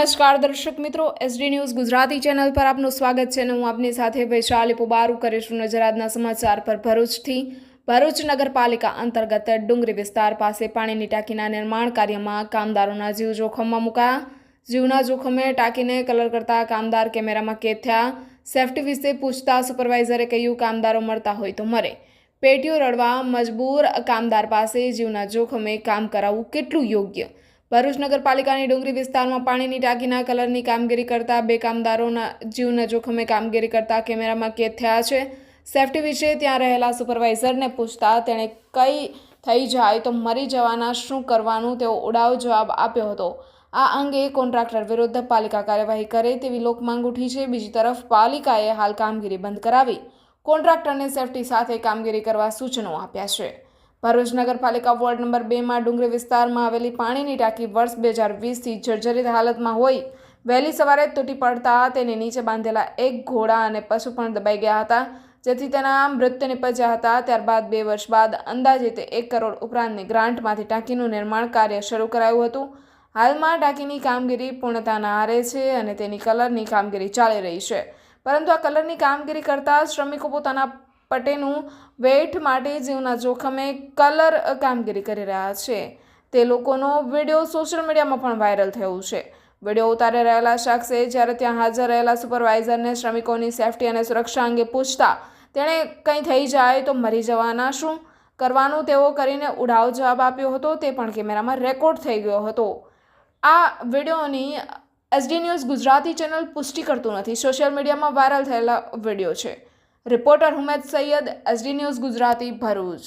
નમસ્કાર દર્શક મિત્રો, એસડી ન્યૂઝ ગુજરાતી ચેનલ પર આપનું સ્વાગત છે અને હું આપની સાથે વૈશાલી પુબારુ કરીશું નજર આજના સમાચાર પર। ભરૂચ નગરપાલિકા અંતર્ગત ડુંગરી વિસ્તાર પાસે પાણીની ટાંકીના નિર્માણ કાર્યમાં કામદારોના જીવ જોખમમાં મુકાયા। જીવના જોખમે ટાંકીને કલર કરતા કામદાર કેમેરામાં કેદ થયા। સેફટી વિશે પૂછતા સુપરવાઇઝરે કહ્યું, કામદારો મળતા હોય તો મરે, પેટીઓ રડવા મજબૂર કામદાર પાસે જીવના જોખમે કામ કરાવવું કેટલું યોગ્ય। ભરૂચ નગરપાલિકાની ડુંગરી વિસ્તારમાં પાણીની ટાંકીના કલરની કામગીરી કરતા બે કામદારોના જીવના જોખમે કામગીરી કરતા કેમેરામાં કેદ થયા છે। સેફટી વિશે ત્યાં રહેલા સુપરવાઇઝરને પૂછતા તેણે કંઈ થઈ જાય તો મરી જવાના શું કરવાનું તેવો ઉડાવ જવાબ આપ્યો હતો। આ અંગે કોન્ટ્રાક્ટર વિરુદ્ધ પાલિકા કાર્યવાહી કરે તેવી લોકમાંગ ઉઠી છે। બીજી તરફ પાલિકાએ હાલ કામગીરી બંધ કરાવી કોન્ટ્રાક્ટરને સેફટી સાથે કામગીરી કરવા સૂચનો આપ્યા છે। ભરૂચ નગરપાલિકા વોર્ડ નંબર 2માં ડુંગરી વિસ્તારમાં આવેલી પાણીની ટાંકી વર્ષ 2020થી જર્જરિત હાલતમાં હોય વહેલી સવારે તૂટી પડતા તેની નીચે બાંધેલા એક ઘોડા અને પશુ પણ દબાઈ ગયા હતા, જેથી તેના મૃત્યુ નિપજ્યા હતા। ત્યારબાદ 2 વર્ષ બાદ અંદાજિત 1 કરોડ ઉપરાંતની ગ્રાન્ટમાંથી ટાંકીનું નિર્માણ કાર્ય શરૂ કરાયું હતું। હાલમાં ટાંકીની કામગીરી પૂર્ણતાના આરે છે અને તેની કલરની કામગીરી ચાલી રહી છે, પરંતુ આ કલરની કામગીરી કરતા શ્રમિકો પોતાના પટેનું વેઠ માટે જીવના જોખમે કલર કામગીરી કરી રહ્યા છે। તે લોકોનો વિડીયો સોશિયલ મીડિયામાં પણ વાયરલ થયો છે। વિડીયો ઉતારી રહેલા શખ્સે જ્યારે ત્યાં હાજર રહેલા સુપરવાઇઝરને શ્રમિકોની સેફટી અને સુરક્ષા અંગે પૂછતા તેણે કંઈ થઈ જાય તો મરી જવાના શું કરવાનું તેવો કરીને ઉડાવ જવાબ આપ્યો હતો, તે પણ કેમેરામાં રેકોર્ડ થઈ ગયો હતો। આ વિડીયોની એસડી ન્યૂઝ ગુજરાતી ચેનલ પુષ્ટિ કરતું નથી, સોશિયલ મીડિયામાં વાયરલ થયેલા વિડીયો છે। Reporter Humaid Sayed, SD news Gujarati, Bharuch.